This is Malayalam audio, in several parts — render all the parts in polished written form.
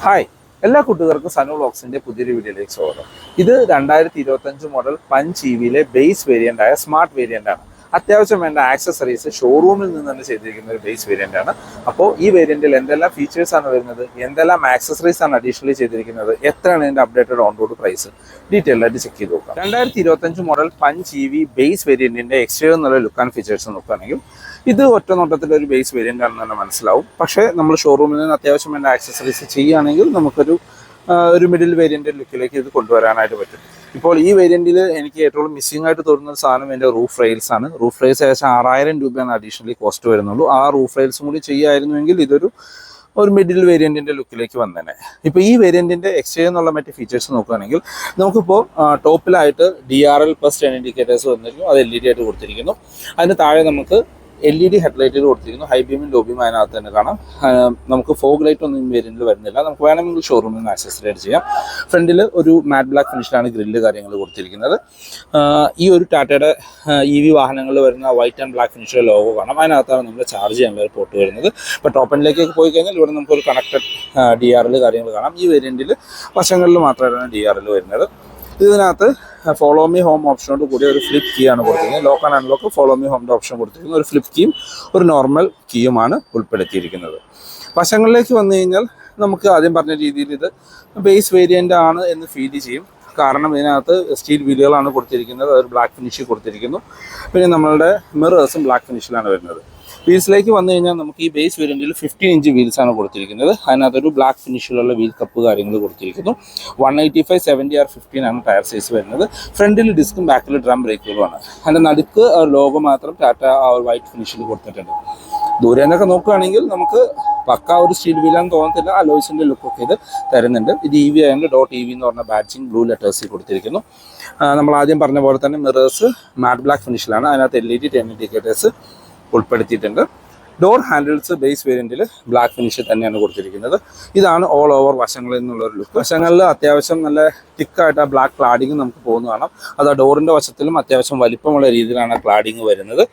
ഹായ്, എല്ലാ കൂട്ടുകാർക്കും സനു വ്ളോഗ്സിന്റെ പുതിയൊരു വീഡിയോയിലേക്ക് സ്വാഗതം. ഇത് 2025 മോഡൽ പഞ്ച് ഇവിയിലെ ബേസ് വേരിയന്റ് ആയ സ്മാർട്ട് വേരിയന്റ് ആണ്. അത്യാവശ്യം വേണ്ട ആക്സസറീസ് ഷോറൂമിൽ നിന്ന് തന്നെ ചെയ്തിരിക്കുന്ന ഒരു ബേസ് വേരിയന്റ് ആണ്. അപ്പോൾ ഈ വേരിയന്റിൽ എന്തെല്ലാം ഫീച്ചേഴ്സ് ആണ് വരുന്നത്, എന്തെല്ലാം ആക്സസറീസ് ആണ് അഡീഷണലി ചെയ്തിരിക്കുന്നത്, എത്രയാണ് ഇതിന്റെ updated on road price, detail ആയിട്ട് ചെക്ക് ചെയ്ത് നോക്കാം. 2025 മോഡൽ പഞ്ച് ഇവി ബേസ് വേരിയന്റിന്റെ എക്സ്റ്റീരിയർ എന്നുള്ള ലുക്ക് ആൻഡ് ഫീച്ചേഴ്സ് നോക്കുകയാണെങ്കിൽ ഇത് ഒറ്റ നോട്ടത്തിൽ ഒരു ബേസ് വേരിയന്റ് ആണെന്ന് തന്നെ മനസ്സിലാവും. പക്ഷേ നമ്മൾ ഷോറൂമിൽ നിന്ന് അത്യാവശ്യം വേണ്ട ആക്സസറീസ് ചെയ്യുകയാണെങ്കിൽ നമുക്കൊരു മിഡിൽ വേരിയന്റ് ലുക്കിലേക്ക് ഇത് കൊണ്ടുവരാനായിട്ട് പറ്റും. ഇപ്പോൾ ഈ വേരിയന്റിൽ എനിക്ക് ഏറ്റവും മിസ്സിംഗ് ആയിട്ട് തോന്നുന്ന ഒരു സാധനം എൻ്റെ റൂഫ് റെയിൽസ് ആണ്. റൂഫ് റെയിൽസ് ഏകദേശം 6000 രൂപയാണ് അഡീഷണലി കോസ്റ്റ് വരുന്നുള്ളൂ. ആ റൂഫ് റെയിൽസും കൂടി ചെയ്യുമായിരുന്നുവെങ്കിൽ ഇതൊരു മിഡിൽ വേരിയന്റിന്റെ ലുക്കിലേക്ക് വന്നേനെ. ഇപ്പോൾ ഈ വേരിയന്റിന്റെ എക്സ്റ്റീരിയർ എന്നുള്ള മറ്റ് ഫീച്ചേഴ്സ് നോക്കുകയാണെങ്കിൽ നമുക്കിപ്പോൾ ടോപ്പിലായിട്ട് DRL പ്ലസ് 10 ഇൻഡിക്കേറ്റേഴ്സ് വന്നിരിക്കുന്നു. അത് LED ആയിട്ട് കൊടുത്തിരിക്കുന്നു. അതിന് താഴെ നമുക്ക് LED ഹെഡ്ലൈറ്റുകൾ കൊടുത്തിരിക്കുന്നു. ഹൈ ബീമും ലോ ബീമും അതിനകത്ത് തന്നെ കാണാം. നമുക്ക് ഫോഗ് ലൈറ്റ് ഒന്നും വേരിയന്റിൽ വരുന്നില്ല. നമുക്ക് വേണമെങ്കിൽ ഷോറൂമിൽ നിന്ന് ആക്സസറൈസ് ചെയ്യാം. ഫ്രണ്ടിൽ ഒരു മാറ്റ് ബ്ലാക്ക് ഫിനിഷിലാണ് ഗ്രില്ല് കാര്യങ്ങൾ കൊടുത്തിരിക്കുന്നത്. ഈ ഒരു ടാറ്റയുടെ EV വാഹനങ്ങളിൽ വരുന്ന വൈറ്റ് ആൻഡ് ബ്ലാക്ക് ഫിനിഷിലെ ലോഗോ കാണാം. അതിനകത്താണ് നമ്മൾ ചാർജ് ചെയ്യാനുള്ള ഒരു പോർട്ട് വരുന്നത്. ഇപ്പോൾ ടോപ്പ് എൻഡിലേക്ക് പോയി കഴിഞ്ഞാൽ ഇവിടെ നമുക്കൊരു കണക്റ്റഡ് DRL കാര്യങ്ങൾ കാണാം. ഈ വേരിയന്റിൽ വശങ്ങളിൽ മാത്രമാണ് DRL വരുന്നത്. ഇതിനകത്ത് ഫോളോ മീ ഹോം ഓപ്ഷനോട് കൂടി ഒരു ഫ്ലിപ്പ് കീ ആണ് കൊടുത്തിരിക്കുന്നത്. Lock and unlock follow me ഹോമിൻ്റെ ഓപ്ഷൻ കൊടുത്തിരിക്കുന്നത്. ഒരു ഫ്ലിപ്പ് കീയും ഒരു നോർമൽ കീയുമാണ് ഉൾപ്പെടുത്തിയിരിക്കുന്നത്. വശങ്ങളിലേക്ക് വന്നു കഴിഞ്ഞാൽ നമുക്ക് ആദ്യം പറഞ്ഞ രീതിയിൽ ഇത് ബേസ് വേരിയൻ്റ് ആണ് എന്ന് ഫീൽ ചെയ്യും. കാരണം ഇതിനകത്ത് സ്റ്റീൽ വീലുകളാണ് കൊടുത്തിരിക്കുന്നത്. അതൊരു ബ്ലാക്ക് ഫിനിഷിൽ കൊടുത്തിരിക്കുന്നു. പിന്നെ നമ്മളുടെ മിറേഴ്സും ബ്ലാക്ക് ഫിനിഷിലാണ് വരുന്നത്. വീൽസിലേക്ക് വന്നു കഴിഞ്ഞാൽ നമുക്ക് ഈ ബേസ് വേരിയന്റിൽ 15 ഇഞ്ച് വീൽസാണ് കൊടുത്തിരിക്കുന്നത്. അതിനകത്തൊരു ബ്ലാക്ക് ഫിനിഷിലുള്ള വീൽ കപ്പ് കാര്യങ്ങൾ കൊടുത്തിരിക്കുന്നു. 185, 70 or 15 ആണ് ടയർ സൈസ് വരുന്നത്. ഫ്രണ്ടിൽ ഡിസ്കും ബാക്കിൽ ഡ്രം ബ്രേക്കുകളുമാണ്. അതിൻ്റെ നടുക്ക് ലോഗോ മാത്രം ടാറ്റ വൈറ്റ് ഫിനിഷിൽ കൊടുത്തിട്ടുണ്ട്. ദൂരെ നിന്നൊക്കെ നോക്കുകയാണെങ്കിൽ നമുക്ക് പക്ക ഒരു സ്റ്റീൽ വീലാന്ന് തോന്നത്തില്ല. അലോയ്സിൻ്റെ ലുക്കൊക്കെ ഇത് തരുന്നുണ്ട്. ഇത് EV ആയതുകൊണ്ട് .EV എന്ന് പറഞ്ഞ ബാഡ്ജിങ് ബ്ലൂ ലെറ്റേഴ്സിൽ കൊടുത്തിരിക്കുന്നു. നമ്മൾ ആദ്യം പറഞ്ഞ പോലെ തന്നെ മിറേഴ്സ് മാറ്റ് ബ്ലാക്ക് ഫിനിഷിലാണ്. അതിനകത്ത് LED 10 ഇൻഡിക്കേറ്റേഴ്സ് ഉൾപ്പെടുത്തിയിട്ടുണ്ട്. ഡോർ ഹാൻഡിൽസ് ബേസ് വേരിയന്റിൽ ബ്ലാക്ക് ഫിനിഷിൽ തന്നെയാണ് കൊടുത്തിരിക്കുന്നത്. ഇതാണ് ഓൾ ഓവർ വശങ്ങളിൽ നിന്നുള്ളൊരു ലുക്ക്. വശങ്ങളിൽ അത്യാവശ്യം നല്ല തിക്കായിട്ട് ആ ബ്ലാക്ക് ക്ലാഡിങ് നമുക്ക് പോകുന്ന കാണാം. അത് ആ ഡോറിൻ്റെ വശത്തിലും അത്യാവശ്യം വലിപ്പമുള്ള രീതിയിലാണ് ആ ക്ലാഡിങ് വരുന്നത്.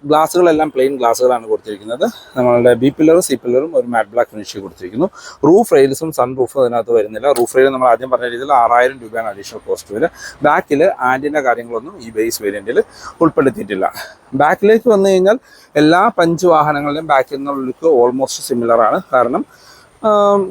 ഗ്ലാസുകളെല്ലാം പ്ലെയിൻ ഗ്ലാസുകളാണ് കൊടുത്തിരിക്കുന്നത്. നമ്മളുടെ B പില്ലറും C പില്ലറും ഒരു മാറ്റ് ബ്ലാക്ക് ഫിനിഷിൽ കൊടുത്തിരിക്കുന്നു. റൂഫ് റെയിൽസും സൺ റൂഫും അതിനകത്ത് വരുന്നില്ല. റൂഫ് റെയിൽ നമ്മൾ ആദ്യം പറഞ്ഞ രീതിയിൽ 6000 രൂപയാണ് അഡീഷണൽ കോസ്റ്റ് വരിക. ബാക്കിൽ ആൻറ്റിൻ്റെ കാര്യങ്ങളൊന്നും ഈ ബേസ് വേരിയന്റിൽ ഉൾപ്പെടുത്തിയിട്ടില്ല. ബാക്കിലേക്ക് വന്നു കഴിഞ്ഞാൽ എല്ലാ പഞ്ച് വാഹനങ്ങളുടെയും ബാക്കിൽ നിന്നുള്ള ലുക്ക് ഓൾമോസ്റ്റ് സിമിലർ ആണ്. കാരണം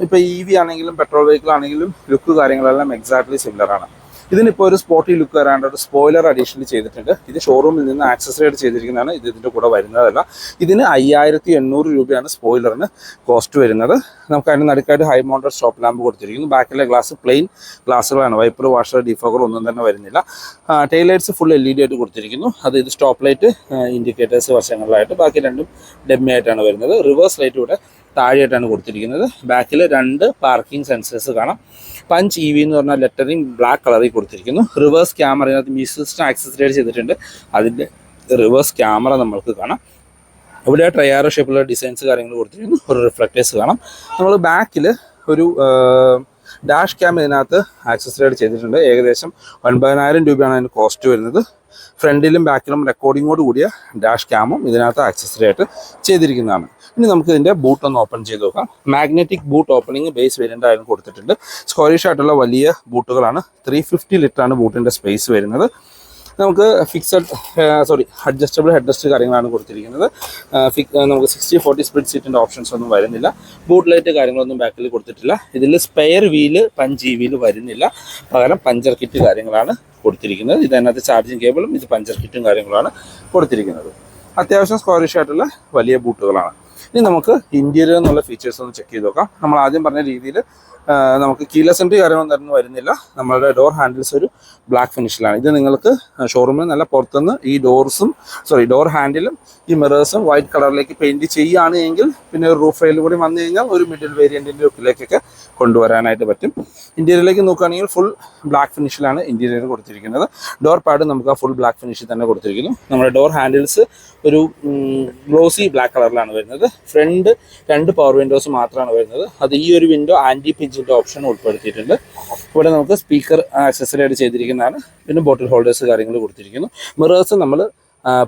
ഇപ്പോൾ EV ആണെങ്കിലും പെട്രോൾ വെഹിക്കിൾ ആണെങ്കിലും ലുക്ക് കാര്യങ്ങളെല്ലാം എക്സാക്ട്ലി സിമിലർ ആണ്. ഇതിനിപ്പോൾ ഒരു സ്പോർട്ടി ലുക്ക് വരാണ്ട് ഒരു സ്പോയിലർ അഡീഷണലി ചെയ്തിട്ടുണ്ട്. ഇത് ഷോറൂമിൽ നിന്ന് ആക്സസറൈഡ് ചെയ്തിരിക്കുന്നതാണ്. ഇതിൻ്റെ കൂടെ വരുന്നതല്ല. ഇതിന് 5800 രൂപയാണ് സ്പോയിലറിന് കോസ്റ്റ് വരുന്നത്. നമുക്ക് അതിന് നടുക്കായിട്ട് ഹൈ മൗണ്ടഡ് സ്റ്റോപ്പ് ലാമ്പ് കൊടുത്തിരിക്കുന്നു. ബാക്കിലെ ഗ്ലാസ് പ്ലെയിൻ ഗ്ലാസ്സുകളാണ്. വൈപ്പർ വാഷർ ഡിഫോഗർ ഒന്നും തന്നെ വരുന്നില്ല. ടെയിൽ ലൈറ്റ്സ് ഫുൾ LED ആയിട്ട് കൊടുത്തിരിക്കുന്നു. ഇത് സ്റ്റോപ്പ് ലൈറ്റ് ഇൻഡിക്കേറ്റേഴ്സ് വശങ്ങളിലായിട്ട്, ബാക്കി രണ്ടും ഡെമ്മി ആയിട്ടാണ് വരുന്നത്. റിവേഴ്സ് ലൈറ്റ് ഇവിടെ താഴെയായിട്ടാണ് കൊടുത്തിരിക്കുന്നത്. ബാക്കിൽ 2 പാർക്കിംഗ് സെൻസേഴ്സ് കാണാം. പഞ്ച് EV എന്ന് പറഞ്ഞാൽ ലെറ്ററിങ് ബ്ലാക്ക് കളറിൽ കൊടുത്തിരിക്കുന്നു. റിവേഴ്സ് ക്യാമറ ഇതിനകത്ത് മ്യൂസിക് സിസ്റ്റം ആക്സസറൈഡ് ചെയ്തിട്ടുണ്ട്. അതിൻ്റെ റിവേഴ്സ് ക്യാമറ നമ്മൾക്ക് കാണാം. ഇവിടെ ട്രയാറോ ഷേപ്പിലുള്ള ഡിസൈൻസ് കാര്യങ്ങൾ കൊടുത്തിരിക്കുന്നു. ഒരു റിഫ്ലക്റ്റേഴ്സ് കാണാം. നമ്മൾ ബാക്കിൽ ഒരു ഡാഷ് ക്യാം ഇതിനകത്ത് ആക്സസറൈഡ് ചെയ്തിട്ടുണ്ട്. ഏകദേശം 9000 രൂപയാണ് അതിന് കോസ്റ്റ് വരുന്നത്. ഫ്രണ്ടിലും ബാക്കിലും റെക്കോർഡിങ്ങോട് കൂടിയ ഡാഷ് ക്യാമും ഇതിനകത്ത് ആക്സസറി ആയിട്ട് ചെയ്തിരിക്കുന്നതാണ്. ഇനി നമുക്ക് ഇതിൻ്റെ ബൂട്ട് ഒന്ന് ഓപ്പൺ ചെയ്ത് നോക്കാം. Magnetic boot opening base variant ആയാലും കൊടുത്തിട്ടുണ്ട്. സ്ക്വയറിഷ് ആയിട്ടുള്ള വലിയ ബൂട്ടുകളാണ്. 350 ലിറ്ററാണ് ബൂട്ടിൻ്റെ സ്പേസ് വരുന്നത്. നമുക്ക് അഡ്ജസ്റ്റബിൾ ഹെഡ് റെസ്റ്റ് കാര്യങ്ങളാണ് കൊടുത്തിരിക്കുന്നത്. നമുക്ക് 60-40 സ്പ്ലിറ്റ് സീറ്റിൻ്റെ ഓപ്ഷൻസ് ഒന്നും വരുന്നില്ല. ബൂട്ട് ലൈറ്റ് കാര്യങ്ങളൊന്നും ബാക്കിൽ കൊടുത്തിട്ടില്ല. ഇതിൽ സ്പെയർ വീല് പഞ്ച് EVയിൽ വരുന്നില്ല. പകരം പഞ്ചർ കിറ്റ് കാര്യങ്ങളാണ് കൊടുത്തിരിക്കുന്നത്. ഇതിനകത്ത് ചാർജിങ് കേബിളും ഇത് പഞ്ചർ കിറ്റും കാര്യങ്ങളാണ് കൊടുത്തിരിക്കുന്നത്. അത്യാവശ്യം സ്ക്വയറിഷ് ആയിട്ടുള്ള വലിയ ബൂട്ടുകളാണ്. ഇനി നമുക്ക് ഇൻറ്റീരിയർ എന്നുള്ള ഫീച്ചേഴ്സ് ഒന്ന് ചെക്ക് ചെയ്ത് നോക്കാം. നമ്മൾ ആദ്യം പറഞ്ഞ രീതിയിൽ നമുക്ക് കീലെസ് എൻട്രി കാര്യങ്ങളൊന്നും തന്നെ വരുന്നില്ല. നമ്മളുടെ ഡോർ ഹാൻഡിൽസ് ഒരു ബ്ലാക്ക് ഫിനിഷിലാണ്. ഇത് നിങ്ങൾക്ക് ഷോറൂമിൽ നല്ല പുറത്തുനിന്ന് ഈ ഡോർ ഹാൻഡിലും ഈ മിറേഴ്സും വൈറ്റ് കളറിലേക്ക് പെയിൻറ്റ് ചെയ്യുകയാണ് എങ്കിൽ പിന്നെ ഒരു റൂഫ് റെയിൽ കൂടി വന്നു കഴിഞ്ഞാൽ ഒരു മിഡിൽ വേരിയൻറ്റിൻ്റെ ലുക്കിലേക്കൊക്കെ കൊണ്ടുവരാനായിട്ട് പറ്റും. ഇൻറ്റീരിയറിലേക്ക് നോക്കുകയാണെങ്കിൽ ഫുൾ ബ്ലാക്ക് ഫിനിഷിലാണ് ഇൻറ്റീരിയർ കൊടുത്തിരിക്കുന്നത്. ഡോർ പാഡ് നമുക്ക് ആ ഫുൾ ബ്ലാക്ക് ഫിനിഷിൽ തന്നെ കൊടുത്തിരിക്കുന്നു. നമ്മുടെ ഡോർ ഹാൻഡിൽസ് ഒരു ഗ്ലോസി ബ്ലാക്ക് കളറിലാണ് വരുന്നത്. ഫ്രണ്ട് 2 പവർ വിൻഡോസ് മാത്രമാണ് വരുന്നത്. അത് ഈ ഒരു വിൻഡോ ആൻറ്റി പിഞ്ചിൻ്റെ ഓപ്ഷൻ ഉൾപ്പെടുത്തിയിട്ടുണ്ട്. ഇവിടെ നമുക്ക് സ്പീക്കർ ആക്സസറൈഡ് ചെയ്തിരിക്കുന്നതാണ്. പിന്നെ ബോട്ടിൽ ഹോൾഡേഴ്സ് കാര്യങ്ങൾ കൊടുത്തിരിക്കുന്നു. മിറേഴ്സ് നമ്മൾ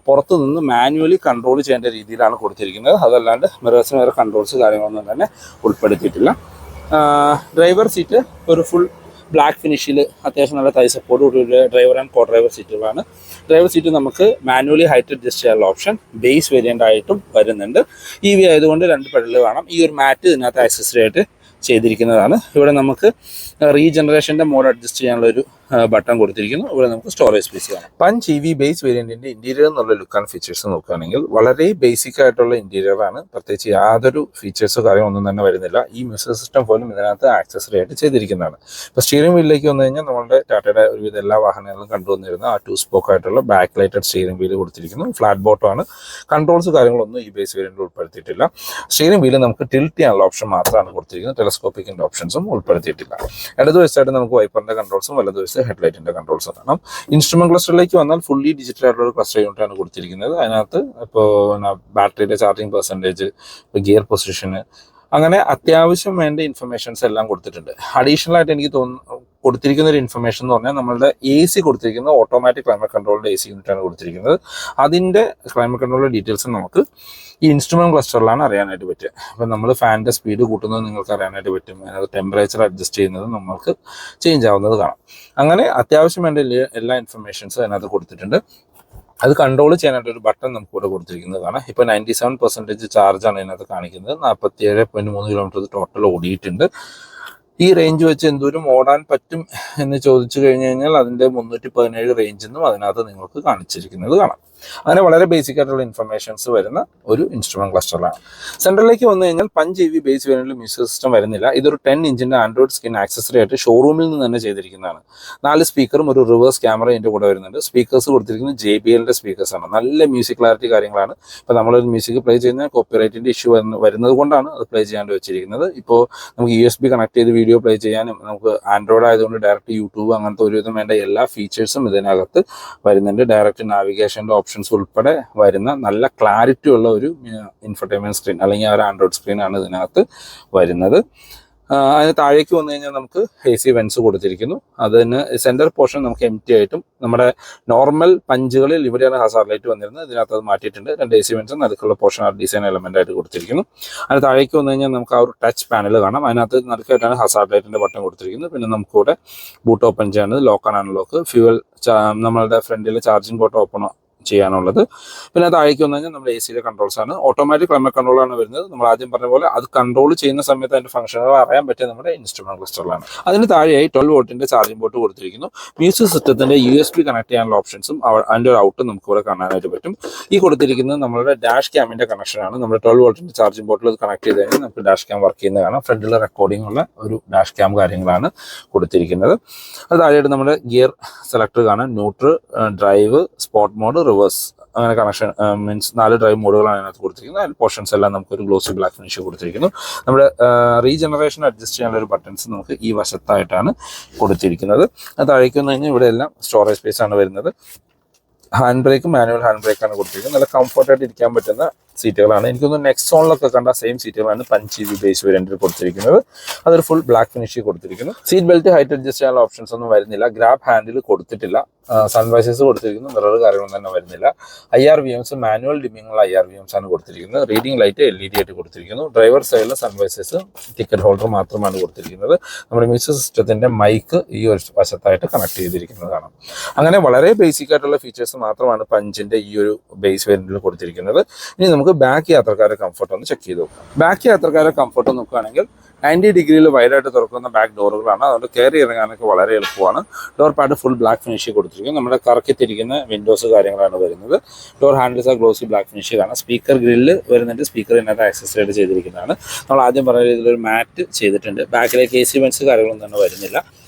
പുറത്തു നിന്ന് മാനുവലി കൺട്രോൾ ചെയ്യേണ്ട രീതിയിലാണ് കൊടുത്തിരിക്കുന്നത്. അതല്ലാണ്ട് മിറേഴ്സിന് വേറെ കൺട്രോൾസ് കാര്യങ്ങളൊന്നും തന്നെ ഉൾപ്പെടുത്തിയിട്ടില്ല. ഡ്രൈവർ സീറ്റ് ഒരു ഫുൾ ബ്ലാക്ക് ഫിനിഷിൽ അത്യാവശ്യം നല്ല തൈ സപ്പോർട്ട് കൂടിയുള്ള ഡ്രൈവർ ആൻഡ് കോ ഡ്രൈവർ സീറ്റുകളാണ്. ഡ്രൈവർ സീറ്റ് നമുക്ക് മാനുവലി ഹൈറ്റ് അഡ്ജസ്റ്റ് ചെയ്യാനുള്ള ഓപ്ഷൻ ബേസ് വേരിയൻ്റ് ആയിട്ടും വരുന്നുണ്ട്. EV ആയതുകൊണ്ട് 2 പെഡൽ വേണം. ഈ ഒരു മാറ്റ് ഇതിനകത്ത് ആക്സസറി ആയിട്ട് ചെയ്തിരിക്കുന്നതാണ്. ഇവിടെ നമുക്ക് റീജനറേഷൻ്റെ മോഡ് അഡ്ജസ്റ്റ് ചെയ്യാനുള്ള ഒരു ബട്ടൺ കൊടുത്തിരിക്കുന്നു. ഇവിടെ നമുക്ക് സ്റ്റോറേജ് സ്പേസ് കാണാം. പഞ്ച് EV ബേസ് വേരിയന്റിന്റെ ഇന്റീരിയർ എന്നുള്ള ലുക്ക് ആൻഡ് ഫീച്ചേഴ്സ് നോക്കുകയാണെങ്കിൽ വളരെ ബേസിക് ആയിട്ടുള്ള ഇന്റീരിയർ ആണ്. പ്രത്യേകിച്ച് യാതൊരു ഫീച്ചേഴ്സോ കാര്യമോ ഒന്നും തന്നെ വരുന്നില്ല. ഈ മ്യൂസിക് സിസ്റ്റം പോലും ഇതിനകത്ത് ആക്സസറി ആയിട്ട് ചെയ്തിരിക്കുന്നതാണ്. ഇപ്പോൾ സ്റ്റിയറിംഗ് വീലിലേക്ക് വന്നു കഴിഞ്ഞാൽ നമ്മുടെ ടാറ്റയുടെ ഒരുവിധ എല്ലാ വാഹനങ്ങളും കണ്ടുവന്നിരുന്ന ആ 2 സ്പോക്ക് ആയിട്ടുള്ള ബാക്ക് ലൈറ്റഡ് സ്റ്റിയറിംഗ് വീല് കൊടുത്തിരിക്കുന്നു. ഫ്ലാറ്റ് ബോട്ടം ആണ്. കൺട്രോൾസ് കാര്യങ്ങളൊന്നും ഈ ബേസ് വേരിയന്റിൽ ഉൾപ്പെടുത്തിയിട്ടില്ല. സ്റ്റിയറിംഗ് വീല് നമുക്ക് ടിൽറ്റ് ചെയ്യാനുള്ള ഓപ്ഷൻ മാത്രമാണ് കൊടുത്തിരിക്കുന്നത്. ടെലസ്കോപ്പിക്കിന്റെ ഓപ്ഷൻസും ഉൾപ്പെടുത്തിയിട്ടില്ല. ഇടതുവശത്തായിട്ട് നമുക്ക് വൈപ്പറിന്റെ കൺട്രോൾസും വലതുവശത്ത് ഹെഡ്ലൈറ്റിന്റെ കൺട്രോൾസും കാണാം. ഇൻസ്ട്രുമെന്റ് ക്ലസ്റ്ററിലേക്ക് വന്നാൽ ഫുള്ളി ഡിജിറ്റൽ ആയിട്ടുള്ള ഒരു ക്ലസ്റ്റർ യൂണിറ്റ് ആണ് കൊടുത്തിരിക്കുന്നത്. അതിനകത്ത് ഇപ്പോൾ ബാറ്ററിയുടെ ചാർജിങ് പെർസെൻറ്റേജ്, ഗിയർ പൊസിഷന്, അങ്ങനെ അത്യാവശ്യം വേണ്ട ഇൻഫർമേഷൻസ് എല്ലാം കൊടുത്തിട്ടുണ്ട്. അഡീഷണൽ ആയിട്ട് എനിക്ക് കൊടുത്തിരിക്കുന്ന ഒരു ഇൻഫർമേഷൻ എന്ന് പറഞ്ഞാൽ നമ്മളുടെ AC കൊടുത്തിരിക്കുന്നത് ഓട്ടോമാറ്റിക് ക്ലൈമറ്റ് കൺട്രോളിന്റെ AC യൂണിറ്റ് ആണ് കൊടുത്തിരിക്കുന്നത്. അതിന്റെ ക്ലൈമറ്റ് കൺട്രോളിന്റെ ഡീറ്റെയിൽസ് നമുക്ക് ഈ ഇൻസ്ട്രുമെന്റ് ക്ലസ്റ്ററിലാണ് അറിയാനായിട്ട് പറ്റുക. അപ്പം നമ്മൾ ഫാനിന്റെ സ്പീഡ് കൂട്ടുന്നത് നിങ്ങൾക്ക് അറിയാനായിട്ട് പറ്റും. അതിനകത്ത് ടെമ്പറേച്ചർ അഡ്ജസ്റ്റ് ചെയ്യുന്നത് നമുക്ക് ചേഞ്ച് ആവുന്നത് കാണാം. അങ്ങനെ അത്യാവശ്യം വേണ്ട എല്ലാ ഇൻഫർമേഷൻസും അതിനകത്ത് കൊടുത്തിട്ടുണ്ട്. അത് കൺട്രോൾ ചെയ്യാനായിട്ട് ഒരു ബട്ടൺ നമുക്ക് ഇവിടെ കൊടുത്തിരിക്കുന്നത് കാണാം. ഇപ്പോൾ 97% ചാർജാണ് ഇതിനകത്ത് കാണിക്കുന്നത്. 47.3 കിലോമീറ്റർ ടോട്ടൽ ഓടിയിട്ടുണ്ട്. ഈ റേഞ്ച് വെച്ച് എന്തോരം ഓടാൻ പറ്റും എന്ന് ചോദിച്ചു കഴിഞ്ഞു കഴിഞ്ഞാൽ അതിൻ്റെ 317 റേഞ്ച് എന്നും അതിനകത്ത് നിങ്ങൾക്ക് കാണിച്ചിരിക്കുന്നത് കാണാം. അങ്ങനെ വളരെ ബേസിക് ആയിട്ടുള്ള ഇൻഫർമേഷൻസ് വരുന്ന ഒരു ഇൻസ്ട്രുമെന്റ് ക്ലസ്റ്ററിലാണ്. സെൻട്രലിലേക്ക് വന്നു കഴിഞ്ഞാൽ പഞ്ച് EV ബേസ് വേരിയന്റിൽ മ്യൂസിക് സിസ്റ്റം വരുന്നില്ല. ഇതൊരു 10 ഇഞ്ചിന്റെ ആൻഡ്രോയിഡ് സ്ക്രീൻ ആക്സസറി ആയിട്ട് ഷോറൂമിൽ നിന്ന് തന്നെ ചെയ്തിരിക്കുന്നതാണ്. 4 സ്പീക്കറും ഒരു റിവേഴ്സ് ക്യാമറ ഇതിന്റെ കൂടെ വരുന്നുണ്ട്. സ്പീക്കേഴ്സ് കൊടുത്തിരിക്കുന്നത് JBLന്റെ സ്പീക്കേഴ്സ് ആണ്. നല്ല മ്യൂസിക് ക്ലാരിറ്റി കാര്യങ്ങളാണ്. ഇപ്പോൾ നമ്മളൊരു മ്യൂസിക് പ്ലേ ചെയ്യുന്ന കോപ്പിറൈറ്റിന്റെ ഇഷ്യൂ വരുന്നത് കൊണ്ടാണ് അത് പ്ലേ ചെയ്യാണ്ട് വെച്ചിരിക്കുന്നത്. ഇപ്പോൾ നമുക്ക് USB കണക്ട് ചെയ്ത് വീഡിയോ പ്ലേ ചെയ്യാനും നമുക്ക് ആൻഡ്രോയിഡ് ആയതുകൊണ്ട് ഡയറക്റ്റ് യൂട്യൂബ് അങ്ങനത്തെ ഒരുവിധം വേണ്ട എല്ലാ ഫീച്ചേഴ്സും ഇതിനകത്ത് വരുന്നുണ്ട്. ഡയറക്റ്റ് നാവിഗേഷൻ്റെ ഓപ്ഷൻസ് ഉൾപ്പെടെ വരുന്ന നല്ല ക്ലാരിറ്റി ഉള്ള ഒരു ഇൻഫർടൈൻമെന്റ് സ്ക്രീൻ അല്ലെങ്കിൽ ഒരു ആൻഡ്രോയിഡ് സ്ക്രീനാണ് ഇതിനകത്ത് വരുന്നത്. അതിന് താഴേക്ക് വന്നു കഴിഞ്ഞാൽ നമുക്ക് AC വെൻസ് കൊടുത്തിരിക്കുന്നു. അതിന് സെന്റർ പോർഷൻ നമുക്ക് എംറ്റി ആയിട്ടും നമ്മുടെ നോർമൽ പഞ്ചുകളിൽ ഇവിടെയാണ് ഹസാർഡ് ലൈറ്റ് വന്നിരുന്നത്. ഇതിനകത്ത് അത് മാറ്റിയിട്ടുണ്ട്. 2 AC വെൻസും നടുക്കുള്ള പോർഷൻ ആ ഡിസൈൻ എലമെന്റ് ആയിട്ട് കൊടുത്തിരിക്കുന്നു. അതിന് താഴേക്ക് വന്നു കഴിഞ്ഞാൽ നമുക്ക് ആ ഒരു ടച്ച് പാനൽ കാണാം. അതിനകത്ത് നടുക്കായിട്ടാണ് ഹസാർഡ് ലൈറ്റിന്റെ ബട്ടൺ കൊടുത്തിരിക്കുന്നത്. പിന്നെ നമുക്കിവിടെ ബൂട്ട് ഓപ്പൺ ചെയ്യാനുള്ളത്, ലോക്ക് ആൻഡ് അൺലോക്ക്, ഫ്യൂവൽ, നമ്മളുടെ ഫ്രണ്ടിലെ ചാർജിങ് പോർട്ട് ഓപ്പൺ ചെയ്യാനുള്ളത്. പിന്നെ താഴേക്ക് വന്നു കഴിഞ്ഞാൽ നമ്മുടെ AC കൺട്രോൾസ് ആണ്. ഓട്ടോമാറ്റിക് ക്ലൈമറ്റ് കൺട്രോളാണ് വരുന്നത്. നമ്മൾ ആദ്യം പറഞ്ഞ പോലെ അത് കൺട്രോൾ ചെയ്യുന്ന സമയത്ത് അതിന്റെ ഫംഗ്ഷനുകൾ അറിയാൻ പറ്റിയ നമ്മുടെ ഇൻസ്ട്രുമെന്റ് ക്ലസ്റ്ററിലാണ്. അതിന് താഴെയായി 12 വോൾട്ടിന്റെ ചാർജിംഗ് പോർട്ട് കൊടുത്തിരിക്കുന്നു. മ്യൂസിക് സിസ്റ്റത്തിന്റെ USB കണക്ട് ചെയ്യാനുള്ള ഓപ്ഷൻസും അതിന്റെ ഒരു ഔട്ടും നമുക്ക് ഇവിടെ കാണാനായിട്ട് പറ്റും. ഈ കൊടുത്തിരിക്കുന്നത് നമ്മുടെ ഡാഷ് ക്യാമിന്റെ കണക്ഷനാണ്. നമ്മുടെ 12 വോൾട്ടിന്റെ ചാർജിംഗ് പോർട്ടിൽ അത് കണക്ട് ചെയ്ത് കഴിഞ്ഞാൽ നമുക്ക് ഡാഷ് ക്യാം വർക്ക് ചെയ്യുന്നത് കാണാം. ഫ്രണ്ടിൽ റെക്കോർഡിംഗ് ഉള്ള ഒരു ഡാഷ് ക്യാം കാര്യങ്ങളാണ് കൊടുത്തിരിക്കുന്നത്. അത് താഴെയായിട്ട് നമ്മുടെ ഗിയർ സെലക്ടർ കാണാം. Neutral, drive, sport mode, reverse, അങ്ങനെ കണക്ഷൻ മീൻസ് 4 ഡ്രൈവ് മോഡുകളാണ് അതിനകത്ത് കൊടുത്തിരിക്കുന്നത്. അതിൽ പോർഷൻസ് എല്ലാം നമുക്കൊരു ഗ്ലോസി ബ്ലാക്ക് ഫിനിഷ് കൊടുത്തിരിക്കുന്നു. നമ്മുടെ റീജനറേഷൻ അഡ്ജസ്റ്റ് ചെയ്യാനുള്ള ഒരു ബട്ടൺസ് നമുക്ക് ഈ വശത്തായിട്ടാണ് കൊടുത്തിരിക്കുന്നത്. അത് താഴേക്ക് വന്നു കഴിഞ്ഞാൽ ഇവിടെ എല്ലാം സ്റ്റോറേജ് സ്പേസ് ആണ് വരുന്നത്. ഹാൻഡ് ബ്രേക്കും മാനുവൽ ഹാൻഡ് ബ്രേക്കാണ് കൊടുത്തിരിക്കുന്നത്. നല്ല കംഫർട്ടായിട്ട് ഇരിക്കാൻ പറ്റുന്ന സീറ്റുകളാണ്. എനിക്കൊന്ന് നെക്സോണിലൊക്കെ കണ്ട സെയിം സീറ്റുകളാണ് പഞ്ച് EV ബേസ് വേരിയന്റിൽ കൊടുത്തിരിക്കുന്നത്. അതൊരു ഫുൾ ബ്ലാക്ക് ഫിനിഷ് കൊടുത്തിരിക്കുന്നു. സീറ്റ് ബെൽറ്റ് ഹൈറ്റ് അഡ്ജസ്റ്റ് ചെയ്യാനുള്ള ഓപ്ഷൻസ് ഒന്നും വരുന്നില്ല. ഗ്രാബ് ഹാൻഡിൽ കൊടുത്തിട്ടില്ല. സൺവൈസേഴ്സ് കൊടുത്തിരിക്കുന്നു. മിറർ കാര്യങ്ങളൊന്നും തന്നെ വരുന്നില്ല. IR VMs മാനുവൽ ഡിമ്മിങ്ങുള്ള IR VMs ആണ് കൊടുത്തിരിക്കുന്നത്. റീഡിംഗ് ലൈറ്റ് LED ആയിട്ട് കൊടുത്തിരിക്കുന്നു. ഡ്രൈവർ സൈഡിലെ സൺവൈസേഴ്സ്, ടിക്കറ്റ് ഹോൾഡർ മാത്രമാണ് കൊടുത്തിരിക്കുന്നത്. നമ്മുടെ മ്യൂസിക് സിസ്റ്റത്തിന്റെ മൈക്ക് ഈ ഒരു വശത്തായിട്ട് കണക്ട് ചെയ്തിരിക്കുന്നതാണ്. അങ്ങനെ വളരെ ബേസിക് ആയിട്ടുള്ള ഫീച്ചേഴ്സ് മാത്രമാണ് പഞ്ചിന്റെ ഈ ഒരു ബേസ് വേരിയന്റിൽ കൊടുത്തിരിക്കുന്നത്. ഇനി നമുക്ക് ബാക്ക് യാത്രക്കാരെ കംഫർട്ട് ഒന്ന് ചെക്ക് ചെയ്ത് നോക്കാം. ബാക്ക് യാത്രക്കാരെ കംഫർട്ട് നോക്കുകയാണെങ്കിൽ 90 ഡിഗ്രിയിൽ വൈഡായിട്ട് തുറക്കുന്ന ബാക്ക് ഡോറുകളാണ്. അതുകൊണ്ട് കയറി ഇറങ്ങാനൊക്കെ വളരെ എളുപ്പമാണ്. Door pad full black finish കൊടുത്തിരിക്കും. നമ്മുടെ കറക്കിത്തിരിക്കുന്ന വിൻഡോസ് കാര്യങ്ങളാണ് വരുന്നത്. ഡോർ ഹാൻഡിൽസ് ആ ഗ്ലോസി ബ്ലാക്ക് ഫിനിഷ് കാണാം. സ്പീക്കർ ഗ്രില്ല് വരുന്നുണ്ട്. സ്പീക്കർ ഇതിനകത്ത് ആക്സസറി ആയിട്ട് ചെയ്തിരിക്കുന്നതാണ്. നമ്മൾ ആദ്യം പറഞ്ഞ രീതിയിലൊരു മാറ്റ് ചെയ്തിട്ടുണ്ട്. ബാക്കിലേക്ക് AC വെൻസ് കാര്യങ്ങളൊന്നും തന്നെ വരുന്നില്ല.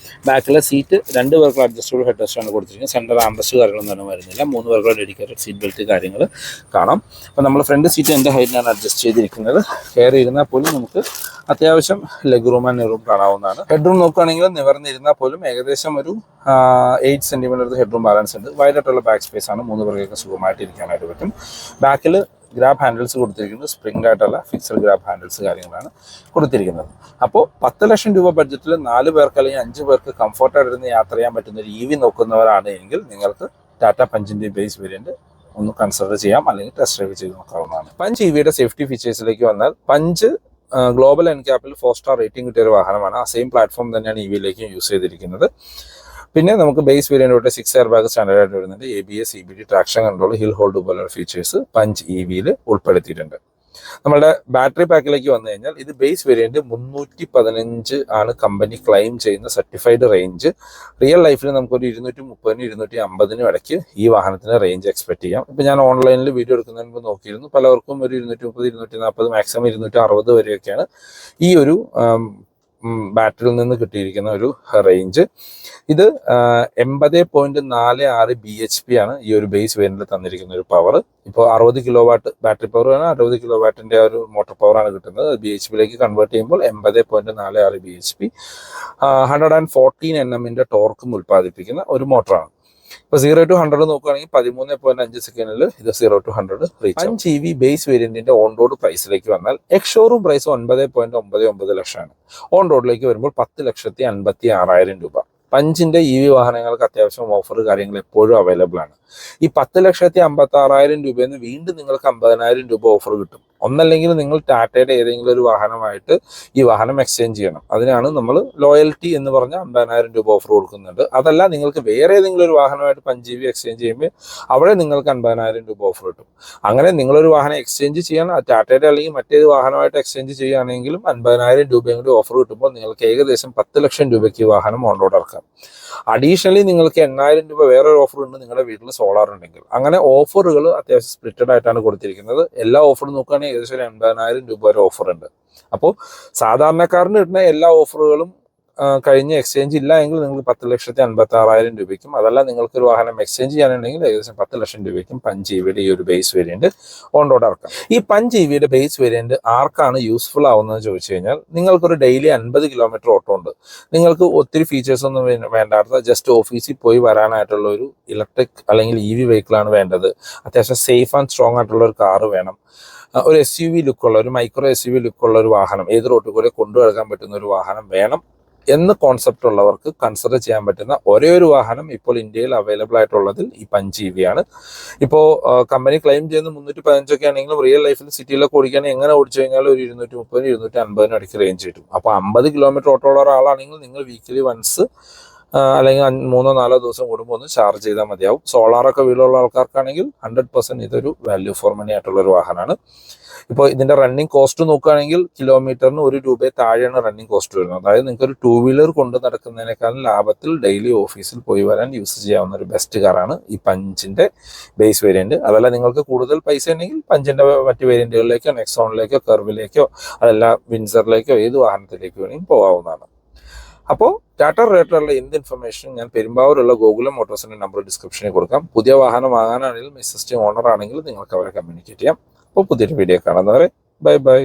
ബാക്കിലെ സീറ്റ് 2 പേർക്കുള്ള അഡ്ജസ്റ്റബിൾ ഹെഡ് റെസ്റ്റ് ആണ് കൊടുത്തിരിക്കുന്നത്. സെൻറ്റർ ആംറസ്റ്റ് കാര്യങ്ങളൊന്നും തന്നെ വരുന്നില്ല. 3 പേർക്കുള്ള ഡെഡിക്കേറ്റഡ് സീറ്റ് ബെൽറ്റ് കാര്യങ്ങൾ കാണാം. അപ്പോൾ നമ്മൾ ഫ്രണ്ട് സീറ്റ് എൻ്റെ ഹൈറ്റിനാണ് അഡ്ജസ്റ്റ് ചെയ്തിരിക്കുന്നത്. കയറി ഇരുന്നാൽ പോലും നമുക്ക് അത്യാവശ്യം ലെഗ് റൂം ആൻഡ് റൂം കാണാവുന്നതാണ്. ഹെഡ് റൂം നോക്കുകയാണെങ്കിൽ നിവർന്നിരുന്നാൽ പോലും ഏകദേശം ഒരു 8 സെൻറ്റിമീറ്റർ ഹെഡ് റൂം ബാലൻസ് ഉണ്ട്. വൈഡായിട്ടുള്ള ബാക്ക് സ്പേസ് ആണ്. 3 പേർക്കൊക്കെ സുഖമായിട്ട് ഇരിക്കാനായിട്ട് പറ്റും. ബാക്കിൽ ഗ്രാബ് ഹാൻഡിൽസ് കൊടുത്തിരിക്കുന്നത് സ്പ്രിംഗ് ആയിട്ടുള്ള ഫിക്സഡ് ഗ്രാബ് ഹാൻഡിൽസ് കാര്യങ്ങളാണ് കൊടുത്തിരിക്കുന്നത്. അപ്പോൾ 10 ലക്ഷം രൂപ ബഡ്ജറ്റിൽ 4 പേർക്ക് അല്ലെങ്കിൽ 5 പേർക്ക് കംഫർട്ടായിട്ടിരുന്ന് യാത്ര ചെയ്യാൻ പറ്റുന്ന ഒരു EV നോക്കുന്നവരാണ് എങ്കിൽ നിങ്ങൾക്ക് ടാറ്റ പഞ്ചിൻ്റെ ബേസ് വേരിയന്റ് ഒന്ന് കൺസിഡർ ചെയ്യാം, അല്ലെങ്കിൽ ടെസ്റ്റ് ഡ്രൈവ് ചെയ്ത് നോക്കാവുന്നതാണ്. പഞ്ച് EVയുടെ സേഫ്റ്റി ഫീച്ചേഴ്സിലേക്ക് വന്നാൽ പഞ്ച് ഗ്ലോബൽ എൻക്യാപ്പിൽ 4 സ്റ്റാർ റേറ്റിംഗ് കിട്ടിയ ഒരു വാഹനമാണ്. ആ സെയിം പ്ലാറ്റ്ഫോം തന്നെയാണ് EV-യിലേക്കും യൂസ് ചെയ്തിരിക്കുന്നത്. പിന്നെ നമുക്ക് base variant 6 air bag standard ആയിട്ട് വരുന്നുണ്ട്. ABS, CBD, traction control, hill hold പോലുള്ള ഫീച്ചേഴ്സ് പഞ്ച് EV-യിൽ ഉൾപ്പെടുത്തിയിട്ടുണ്ട്. നമ്മുടെ ബാറ്ററി പാക്കിലേക്ക് വന്നു കഴിഞ്ഞാൽ ഇത് ബേസ് വേരിയന്റ് 315 ആണ് കമ്പനി ക്ലെയിം ചെയ്യുന്ന സർട്ടിഫൈഡ് റേഞ്ച്. റിയൽ ലൈഫിൽ നമുക്കൊരു 230-250 ഇടയ്ക്ക് ഈ വാഹനത്തിന് റേഞ്ച് എക്സ്പെക്ട് ചെയ്യാം. ഇപ്പം ഞാൻ ഓൺലൈനിൽ വീഡിയോ എടുക്കുന്നതിന് മുമ്പ് നോക്കിയിരുന്നു, പലർക്കും ഒരു 230-240 മാക്സിമം 260 വരെയൊക്കെയാണ് ഈ ഒരു ബാറ്ററിയിൽ നിന്ന് കിട്ടിയിരിക്കുന്ന ഒരു റേഞ്ച്. ഇത് 80.46 BHP ആണ് ഈ ഒരു ബേസ് വേരിയന്റിൽ തന്നിരിക്കുന്ന ഒരു പവർ. ഇപ്പോൾ 60 കിലോ വാട്ട് ബാറ്ററി പവർ ആണ്, 60 കിലോ വാട്ടിന്റെ ഒരു മോട്ടോർ പവർ ആണ് കിട്ടുന്നത്. BHP-യിലേക്ക് കൺവേർട്ട് ചെയ്യുമ്പോൾ 80.46 BHP, 114 Nm ടോർക്കും ഉൽപ്പാദിപ്പിക്കുന്ന ഒരു മോട്ടറാണ്. ഇപ്പോൾ 0 to 100 നോക്കുകയാണെങ്കിൽ 13.5 സെക്കൻഡിൽ ഇത് 0 to 100 റീച്ച്. 5 EV ബേസ് വേരിയന്റിന്റെ ഓൺ റോഡ് പ്രൈസിലേക്ക് വന്നാൽ എക്സ് ഷോറൂം പ്രൈസ് 9.99 ലക്ഷമാണ്. ഓൺ റോഡിലേക്ക് വരുമ്പോൾ 10,56,000 രൂപ. പഞ്ചിന്റെ EV വാഹനങ്ങൾക്ക് അത്യാവശ്യം ഓഫർ കാര്യങ്ങൾ എപ്പോഴും അവൈലബിൾ ആണ്. ഈ 10,56,000 രൂപയിൽ നിന്ന് വീണ്ടും നിങ്ങൾക്ക് 50,000 രൂപ ഓഫർ കിട്ടും. ഒന്നല്ലെങ്കിൽ നിങ്ങൾ ടാറ്റയുടെ ഏതെങ്കിലും ഒരു വാഹനമായിട്ട് ഈ വാഹനം എക്സ്ചേഞ്ച് ചെയ്യണം. അതിനാണ് നമ്മൾ ലോയൽറ്റി എന്ന് പറഞ്ഞ 50,000 രൂപ ഓഫർ കൊടുക്കുന്നുണ്ട്. അതല്ല, നിങ്ങൾക്ക് വേറെ ഏതെങ്കിലും ഒരു വാഹനമായിട്ട് പഞ്ച് EV എക്സ്ചേഞ്ച് ചെയ്യുമ്പോൾ അവിടെ നിങ്ങൾക്ക് 50,000 രൂപ ഓഫർ കിട്ടും. അങ്ങനെ നിങ്ങളൊരു വാഹനം എക്സ്ചേഞ്ച് ചെയ്യാൻ ടാറ്റയുടെ അല്ലെങ്കിൽ മറ്റേത് വാഹനമായിട്ട് എക്സ്ചേഞ്ച് ചെയ്യുകയാണെങ്കിലും 50,000 രൂപയും കൂടി ഓഫർ കിട്ടുമ്പോൾ നിങ്ങൾക്ക് ഏകദേശം 10 ലക്ഷം രൂപയ്ക്ക് ഈ വാഹനം ഓൺ റോഡ് ഇറക്കാം. അഡീഷണലി നിങ്ങൾക്ക് 8,000 രൂപ വേറൊരു ഓഫർ ഉണ്ട് നിങ്ങളുടെ വീട്ടിൽ സോളാർ ഉണ്ടെങ്കിൽ. അങ്ങനെ ഓഫറുകൾ അത്യാവശ്യം സ്പ്ലിറ്റഡ് ആയിട്ടാണ് കൊടുത്തിരിക്കുന്നത്. എല്ലാ ഓഫറും നോക്കുകയാണെങ്കിൽ ഏകദേശം 80,000 രൂപ വരെ ഓഫർ ഉണ്ട്. അപ്പോൾ സാധാരണക്കാരന് കിട്ടുന്ന എല്ലാ ഓഫറുകളും കഴിഞ്ഞ് എക്സ്ചേഞ്ച് ഇല്ല എങ്കിൽ നിങ്ങൾക്ക് 10,56,000 രൂപയ്ക്കും, അതല്ല നിങ്ങൾക്കൊരു വാഹനം എക്സ്ചേഞ്ച് ചെയ്യാനുണ്ടെങ്കിൽ ഏകദേശം 10 ലക്ഷം രൂപയ്ക്കും പഞ്ച് EV-യുടെ ഈ ഒരു ബേസ് വേരിയന്റ് ഓൺ റോഡ് ഇറക്കാം. ഈ പഞ്ച് EV-യുടെ ബേസ് വേരിയന്റ് ആർക്കാണ് യൂസ്ഫുൾ ആവുന്നത് ചോദിച്ചു കഴിഞ്ഞാൽ, നിങ്ങൾക്കൊരു ഡെയിലി 50 കിലോമീറ്റർ ഓട്ടോ ഉണ്ട്, നിങ്ങൾക്ക് ഒത്തിരി ഫീച്ചേഴ്സ് ഒന്നും വേണ്ടാത്ത ജസ്റ്റ് ഓഫീസിൽ പോയി വരാനായിട്ടുള്ള ഒരു ഇലക്ട്രിക് അല്ലെങ്കിൽ EV വെഹിക്കിളാണ് വേണ്ടത്, അത്യാവശ്യം സേഫ് ആൻഡ് സ്ട്രോങ് ആയിട്ടുള്ള ഒരു കാറ് വേണം, ഒരു SUV ലുക്കുള്ള ഒരു മൈക്രോ SUV ലുക്കുള്ള ഒരു വാഹനം, ഏത് റോട്ടിൽ കൂടെ കൊണ്ടുനടക്കാൻ പറ്റുന്ന ഒരു വാഹനം വേണം എന്ന് കോൺസെപ്റ്റ് ഉള്ളവർക്ക് കൺസിഡർ ചെയ്യാൻ പറ്റുന്ന ഒരേ ഒരു വാഹനം ഇപ്പോൾ ഇന്ത്യയിൽ അവൈലബിൾ ആയിട്ടുള്ളതിൽ ഈ പഞ്ച് EV ആണ്. ഇപ്പോൾ കമ്പനി ക്ലെയിം ചെയ്യുന്ന 315 ആണെങ്കിലും റിയൽ ലൈഫിൽ സിറ്റിയിലൊക്കെ ഓടിക്കുകയാണെങ്കിൽ എങ്ങനെ ഓടിച്ചു കഴിഞ്ഞാൽ ഒരു 230-250 ഇടയ്ക്ക് റേഞ്ച് കിട്ടും. അപ്പോൾ 50 കിലോമീറ്റർ ഓട്ടോ ഉള്ള ഒരാളാണെങ്കിൽ നിങ്ങൾ വീക്കിലി വൺസ് അല്ലെങ്കിൽ 3-4 ദിവസം കൂടുമ്പോൾ ഒന്ന് ചാർജ് ചെയ്താൽ മതിയാവും. സോളാറൊക്കെ വീടുള്ള ആൾക്കാർക്കാണെങ്കിൽ 100% ഇതൊരു വാല്യൂ ഫോർ മണി ആയിട്ടുള്ളൊരു വാഹനമാണ്. ഇപ്പോൾ ഇതിന്റെ റണ്ണിങ് കോസ്റ്റ് നോക്കുകയാണെങ്കിൽ കിലോമീറ്ററിന് 1 രൂപയെ താഴെയാണ് റണ്ണിങ് കോസ്റ്റ് വരുന്നത്. അതായത് നിങ്ങൾക്ക് ഒരു 2 വീലർ കൊണ്ട് നടക്കുന്നതിനേക്കാളും ലാഭത്തിൽ ഡെയിലി ഓഫീസിൽ പോയി വരാൻ യൂസ് ചെയ്യാവുന്ന ഒരു ബെസ്റ്റ് കാറാണ് ഈ പഞ്ചിന്റെ ബേസ് വേരിയന്റ്. അതല്ല നിങ്ങൾക്ക് കൂടുതൽ പൈസ ഉണ്ടെങ്കിൽ പഞ്ചിന്റെ മറ്റ് വേരിയന്റുകളിലേക്കോ നെക്സോണിലേക്കോ കർവിലേക്കോ അതല്ല വിൻസറിലേക്കോ ഏത് വാഹനത്തിലേക്ക് വേണമെങ്കിൽ പോകാവുന്നതാണ്. അപ്പോൾ ടാറ്റ റിലേറ്റഡുള്ള എന്ത് ഇൻഫർമേഷനും ഞാൻ പെരുമ്പാവൂരുള്ള ഗോകുലം മോട്ടോഴ്സിന്റെ നമ്പർ ഡിസ്ക്രിപ്ഷനിൽ കൊടുക്കാം. പുതിയ വാഹനം വാങ്ങാനാണെങ്കിലും എക്സിസ്റ്റിംഗ് ഓണർ ആണെങ്കിലും നിങ്ങൾക്ക് അവരെ കമ്മ്യൂണിക്കേറ്റ് ചെയ്യാം. അപ്പോൾ പുതിയൊരു വീഡിയോ കാണുന്നവരെ ബൈ ബൈ.